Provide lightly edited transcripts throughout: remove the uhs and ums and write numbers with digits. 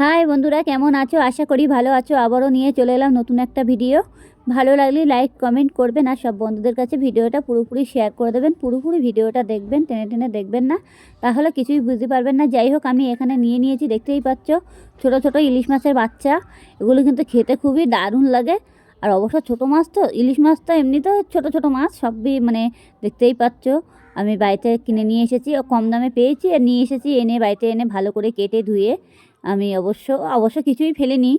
High বন্ধুরা, কেমন আছো? আশা করি ভালো আছো। আবারও নিয়ে চলে এলাম নতুন একটা ভিডিও। ভালো লাগলে লাইক কমেন্ট করবেন আর সব বন্ধুদের কাছে ভিডিওটা পুরোপুরি শেয়ার করে দেবেন। পুরোপুরি ভিডিওটা দেখবেন, টেনে টেনে দেখবেন না, তাহলে কিছুই বুঝতে পারবেন না। যাই হোক, আমি এখানে নিয়েছি, দেখতেই পাচ্ছ ছোট ছোট ইলিশ মাছের বাচ্চা। এগুলো কিন্তু খেতে খুবই দারুণ লাগে। আর অবশ্য ছোটো মাছ তো, ইলিশ মাছ তো এমনিতেও ছোট ছোট মাছ সবই, দেখতেই পাচ্ছ। আমি বাড়িতে কিনে নিয়ে এসেছি, কম দামে পেয়েছি আর নিয়ে এসেছি। এনে বাড়িতে এনে ভালো করে কেটে ধুয়ে আমি অবশ্য কিছুই ফেলিনি,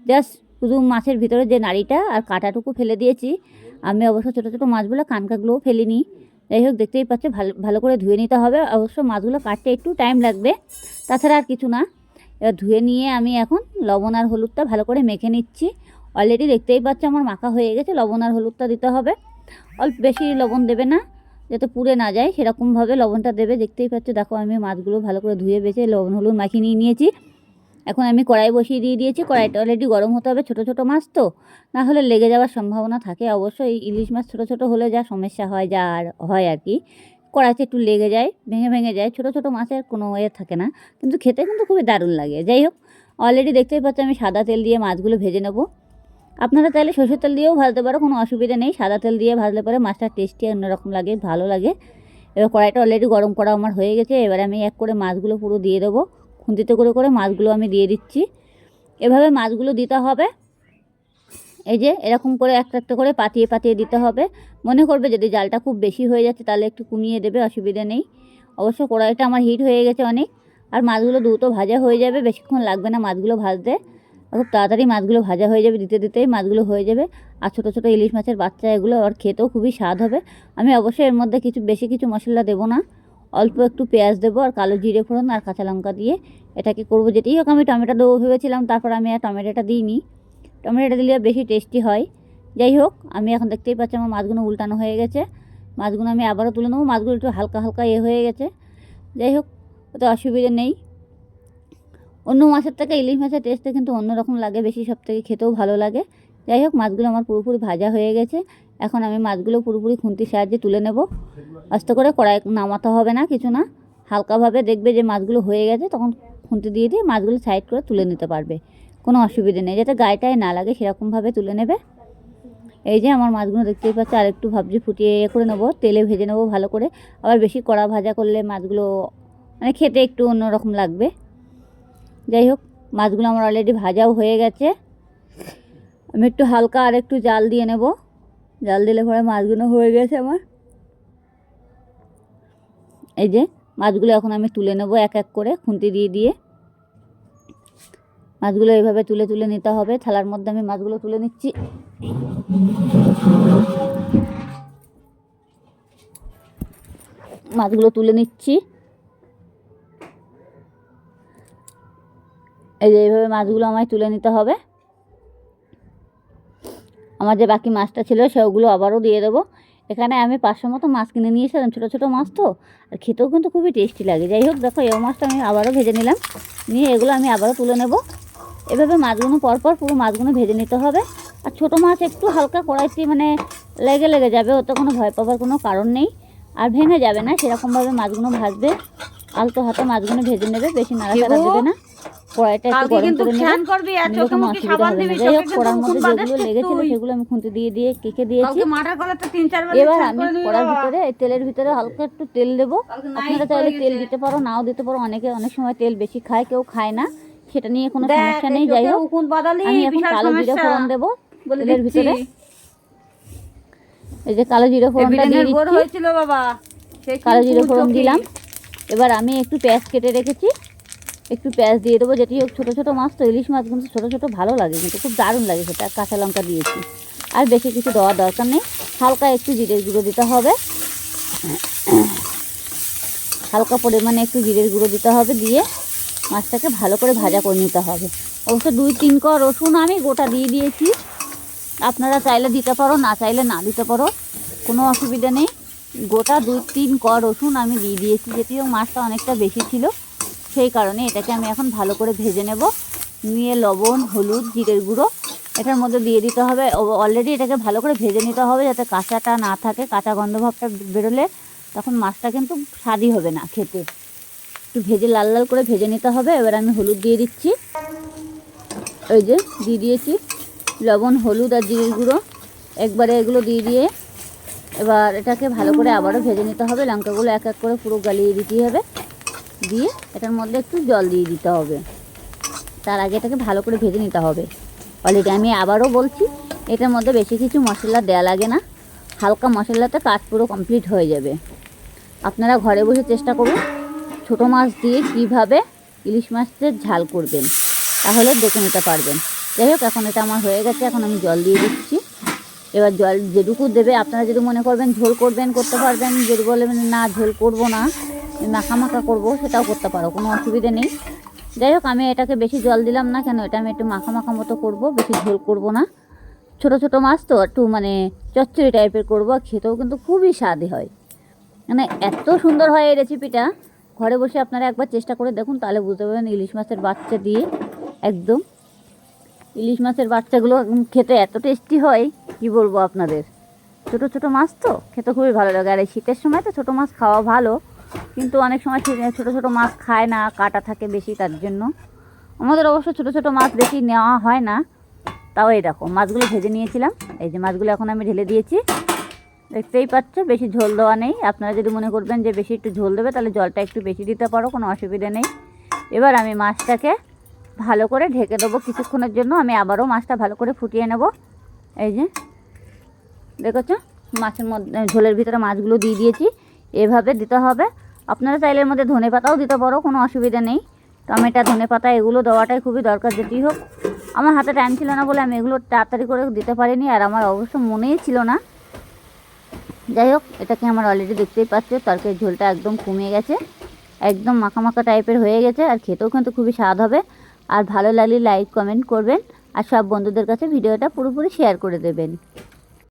জাস্ট শুধু মাছের ভিতরে যে নাড়িটা আর কাঁটাটুকু ফেলে দিয়েছি। আমি অবশ্য ছোটো ছোটো মাছগুলো কানকাগুলোও ফেলিনি। যাই হোক, দেখতেই পাচ্ছ, ভালো করে ধুয়ে নিতে হবে। অবশ্য মাছগুলো কাটতে একটু টাইম লাগবে, তাছাড়া আর কিছু না। এবার ধুয়ে নিয়ে আমি এখন লবণ আর হলুদটা ভালো করে মেখে নিচ্ছি। অলরেডি দেখতেই পাচ্ছ আমার মাখা হয়ে গেছে। লবণ আর হলুদটা দিতে হবে, অল্প বেশি লবণ দেবে না, যাতে পুড়ে না যায় সেরকমভাবে লবণটা দেবে। দেখতেই পাচ্ছ, দেখো আমি মাছগুলো ভালো করে ধুয়ে বেছে লবণ হলুদ মাখিয়ে নিয়েছি। এখন আমি কড়াই বসিয়ে দিয়েছি। কড়াইটা অলরেডি গরম হতে হবে। ছোটো ছোটো মাছ তো, না হলে লেগে যাওয়ার সম্ভাবনা থাকে। অবশ্যই ইলিশ মাছ ছোটো ছোটো হলে যা সমস্যা হয়, আর কি, কড়াইতে একটু লেগে যায়, ভেঙে ভেঙে যায়। ছোটো ছোটো মাছের কোনো থাকে না, কিন্তু খেতে কিন্তু খুবই দারুণ লাগে। যাই হোক, অলরেডি দেখতেই পাচ্ছ আমি সাদা তেল দিয়ে মাছগুলো ভেজে নেব। আপনারা চাইলে সরষের তেল দিয়েও ভাজতে পারো, কোনো অসুবিধা নেই। সাদা তেল দিয়ে ভাজলে পরে মাছটা টেস্টি অন্যরকম লাগে, ভালো লাগে। এবার কড়াইটা অলরেডি গরম করা আমার হয়ে গেছে। এবার আমি এক করে মাছগুলো পুরো দিয়ে দেবো। খুন্তিতে করে করে মাছগুলো আমি দিয়ে দিচ্ছি। এভাবে মাছগুলো দিতে হবে। এই যে এরকম করে একটা একটা করে পাতিয়ে পাতিয়ে দিতে হবে। মনে করবে যদি জালটা খুব বেশি হয়ে যাচ্ছে তাহলে একটু কমিয়ে দেবে, অসুবিধা নেই। অবশ্য কড়াইটা আমার হিট হয়ে গেছে অনেক। আর মাছগুলো দ্রুত ভাজা হয়ে যাবে, বেশিক্ষণ লাগবে না মাছগুলো ভাজতে। খুব তাড়াতাড়ি মাছগুলো ভাজা হয়ে যাবে, দিতে দিতেই মাছগুলো হয়ে যাবে। আর ছোটো ছোটো ইলিশ মাছের বাচ্চা এগুলো, আর খেতেও খুবই স্বাদ হবে। আমি অবশ্যই এর মধ্যে বেশি কিছু মশলা দেবো না, অল্প একটু পেঁয়াজ দেবো আর কালো জিরে ফোড়ন আর কাঁচা লঙ্কা দিয়ে এটাকে করবো। যেটাই হোক, আমি টমেটো দেবো ভেবেছিলাম, তারপর আমি আর টমেটোটা দিইনি। টমেটোটা দিলে বেশি টেস্টি হয়। যাই হোক, আমি এখন দেখতেই পাচ্ছি আমার মাছগুলো উল্টানো হয়ে গেছে। মাছগুলো আমি আবারও তুলে নেবো। মাছগুলো একটু হালকা হালকা হয়ে গেছে। যাই হোক, ওতে অসুবিধে নেই। অন্য মাছের থেকে ইলিশ মাছের টেস্টটা কিন্তু অন্যরকম লাগে, বেশি সব থেকে খেতেও ভালো লাগে। যাই হোক, মাছগুলো আমার পুরোপুরি ভাজা হয়ে গেছে। এখন আমি মাছগুলো পুরোপুরি খুন্তির সাহায্যে তুলে নেব। আস্তে করে কড়াই নামাতে হবে না, কিছু না, হালকাভাবে দেখবে যে মাছগুলো হয়ে গেছে, তখন খুন্তি দিয়ে দিয়ে মাছগুলো সাইড করে তুলে নিতে পারবে, কোনো অসুবিধে নেই। যাতে গায়েটায় না লাগে সেরকমভাবে তুলে নেবে। এই যে আমার মাছগুলো দেখতেই পাচ্ছি, আর একটু ভাবছি ফুটিয়ে করে নেবো, তেলে ভেজে নেবো ভালো করে। আবার বেশি কড়া ভাজা করলে মাছগুলো খেতে একটু অন্যরকম লাগবে। যাই হোক, মাছগুলো আমার অলরেডি ভাজাও হয়ে গেছে। আমি একটু হালকা আর একটু জাল দিয়ে নেব। জাল দিলে পরে মাছগুলো হয়ে গেছে আমার। এই যে মাছগুলো এখন আমি তুলে নেব এক এক করে খুন্তি দিয়ে দিয়ে। মাছগুলো এইভাবে তুলে তুলে নিতে হবে। থালার মধ্যে আমি মাছগুলো তুলে নিচ্ছি। মাছগুলো তুলে নিচ্ছি। এই যে এইভাবে মাছগুলো আমায় তুলে নিতে হবে। আমার যে বাকি মাছটা ছিল সেগুলো আবারও দিয়ে দেবো। এখানে আমি 500 মতো মাছ কিনে নিয়ে এসেছিলাম, ছোটো ছোটো মাছ তো, আর খেতেও কিন্তু খুবই টেস্টি লাগে। যাই হোক, দেখো এই মাছটা আমি আবারও ভেজে নিলাম, নিয়ে এগুলো আমি আবারও তুলে নেব। এভাবে মাছগুলো পরপর পুরো মাছগুলো ভেজে নিতে হবে। আর ছোটো মাছ একটু হালকা কড়াইতে লেগে যাবে, ওতে কোনো ভয় পাবার কোনো কারণ নেই, আর ভেঙে যাবে না। সেরকমভাবে মাছগুলো ভাজবে, আলতো হাতে মাছগুলো ভেজে নেবে, বেশি নাড়াচাড়া দেবে না। কড়াইটা একটু গরম করে নেবে, কোনো অসুবিধা হবে না। যাই হোক, কড়ার মধ্যে যেগুলো লেগেছিলো সেগুলো আমি খুন্তি দিয়ে দিয়ে কেটে দিয়েছি। এবার আমি কড়ার ভিতরে তেলের ভিতরে হালকা একটু তেল দেবো। আপনারা চাইলে তেল দিতে পারো, নাও দিতে পারো। অনেক সময় তেল বেশি খায়, কেউ খায় না, সেটা নিয়ে কোনো সমস্যা নেই। যাই হোক, আমি এখন কালো জিরে ফোড়ন দেবো তেলের ভিতরে। এই যে কালো জিরে ফোড়নটা দিয়ে দিচ্ছি। কালো জিরে ফোড়ন দিলাম। এবার আমি একটু পেঁয়াজ কেটে রেখেছি, একটু পেঁয়াজ দিয়ে দেবো। যেটি হোক, ছোটো ছোটো মাছ তো, ইলিশ মাছ কিন্তু ছোটো ছোটো ভালো লাগে, কিন্তু খুব দারুণ লাগে সেটা। কাঁচা লঙ্কা দিয়েছি, আর বেশি কিছু দেওয়ার দরকার নেই। হালকা একটু জিরের গুঁড়ো দিতে হবে, হালকা পরিমাণে একটু জিরের গুঁড়ো দিতে হবে। দিয়ে মাছটাকে ভালো করে ভাজা করে নিতে হবে। অবশ্য 2-3 কোয়া রসুন আমি গোটা দিয়ে দিয়েছি। আপনারা চাইলে দিতে পারো, না চাইলে না দিতে পারো, কোনো অসুবিধা নেই। গোটা 2-3 কোয়া রসুন আমি দিয়ে দিয়েছি। যেটিও মাছটা অনেকটা বেশি ছিল, সেই কারণে এটাকে আমি এখন ভালো করে ভেজে নেব। নিয়ে লবণ, হলুদ, জিরের গুঁড়ো এটার মধ্যে দিয়ে দিতে হবে। অলরেডি এটাকে ভালো করে ভেজে নিতে হবে, যাতে কাঁচাটা না থাকে। কাঁচা গন্ধ ভাবটা বেরোলে তখন মাছটা কিন্তু স্বাদই হবে না খেতে। একটু ভেজে লাল লাল করে ভেজে নিতে হবে। এবার আমি হলুদ দিয়ে দিচ্ছি। এই যে দিয়ে দিয়েছি লবণ, হলুদ আর জিরের গুঁড়ো, একবারে এগুলো দিয়ে এবার এটাকে ভালো করে আবারও ভেজে নিতে হবে। লঙ্কাগুলো এক এক করে পুরো গালিয়ে দিতে হবে, দিয়ে এটার মধ্যে একটু জল দিয়ে দিতে হবে। তার আগে এটাকে ভালো করে ভেজে নিতে হবে। অলরেডি আমি আবারও বলছি, এটার মধ্যে বেশি কিছু মশলা দেওয়া লাগে না, হালকা মশলাতে কাজ পুরো কমপ্লিট হয়ে যাবে। আপনারা ঘরে বসে চেষ্টা করুন ছোটো মাছ দিয়ে কীভাবে ইলিশ মাছের ঝাল করবেন, তাহলে দেখে নিতে পারবেন। যাই হোক, এখন এটা আমার হয়ে গেছে, এখন আমি জল দিয়ে দিচ্ছি। এবার জল যেটুকু দেবে, আপনারা যদি মনে করবেন ঝোল করবেন করতে পারবেন, যদি বলবেন না ঝোল করব না, মাখা মাখা করবো, সেটাও করতে পারো, কোনো অসুবিধা নেই। যাই হোক, আমি এটাকে বেশি জল দিলাম না, কেন এটা আমি একটু মাখা মাখা মতো করবো, বেশি ঝোল করব না। ছোটো ছোটো মাছ তো একটু মানে চচ্চড়ি টাইপের করবো, খেতেও কিন্তু খুবই স্বাদই হয়, মানে এত সুন্দর হয় এই রেসিপিটা। ঘরে বসে আপনারা একবার চেষ্টা করে দেখুন, তাহলে বুঝতে পারবেন ইলিশ মাছের বাচ্চা দিয়ে একদম ইলিশ মাছের বাচ্চাগুলো খেতে এত টেস্টি হয়, কি বলবো আপনাদের। ছোটো ছোটো মাছ তো খেতে খুবই ভালো লাগে, আর এই শীতের সময় তো ছোটো মাছ খাওয়া ভালো, কিন্তু অনেক সময় ছোটো ছোটো মাছ খায় না, কাটা থাকে বেশি, তার জন্য আমাদের অবশ্য ছোটো ছোটো মাছ বেশি নেওয়া হয় না। তাও এই দেখো মাছগুলো ভেজে নিয়েছিলাম, এই যে মাছগুলো এখন আমি ঢেলে দিয়েছি, দেখতেই পাচ্ছ বেশি ঝোল দেওয়া নেই। আপনারা যদি মনে করবেন যে বেশি একটু ঝোল দেবে, তাহলে জলটা একটু বেশি দিতে পারো, কোনো অসুবিধা নেই। এবার আমি মাছটাকে ভালো করে ঢেকে দেবো কিছুক্ষণের জন্য। আমি আবারও মাছটা ভালো করে ফুটিয়ে নেব। এই যে দেখেছো, মাছের মধ্যে ঝোলের ভিতরে মাছগুলো দিয়ে দিয়েছি, এভাবে দিতে হবে। আপনারা চাইলে এর মধ্যে ধনে পাতাও দিতে পারো, কোনো অসুবিধা নেই। টমেটো, ধনে পাতা এগুলো দেওয়াটাই খুবই দরকার, যেটি হোক। আমার হাতে টাইম ছিল না বলে আমি এগুলো তাড়াতাড়ি করে দিতে পারিনি, আর আমার অবশ্য মনেই ছিল না। যাই হোক, এটাকে আমার অলরেডি দেখতেই পাচ্ছ, তরকারির ঝোলটা একদম কমে গেছে, একদম মাখা মাখা টাইপের হয়ে গেছে, আর খেতেও কিন্তু খুবই স্বাদ হবে। আর ভালো লাগলে লাইক কমেন্ট করবেন, আর সব বন্ধুদের কাছে ভিডিওটা পুরোপুরি শেয়ার করে দেবেন।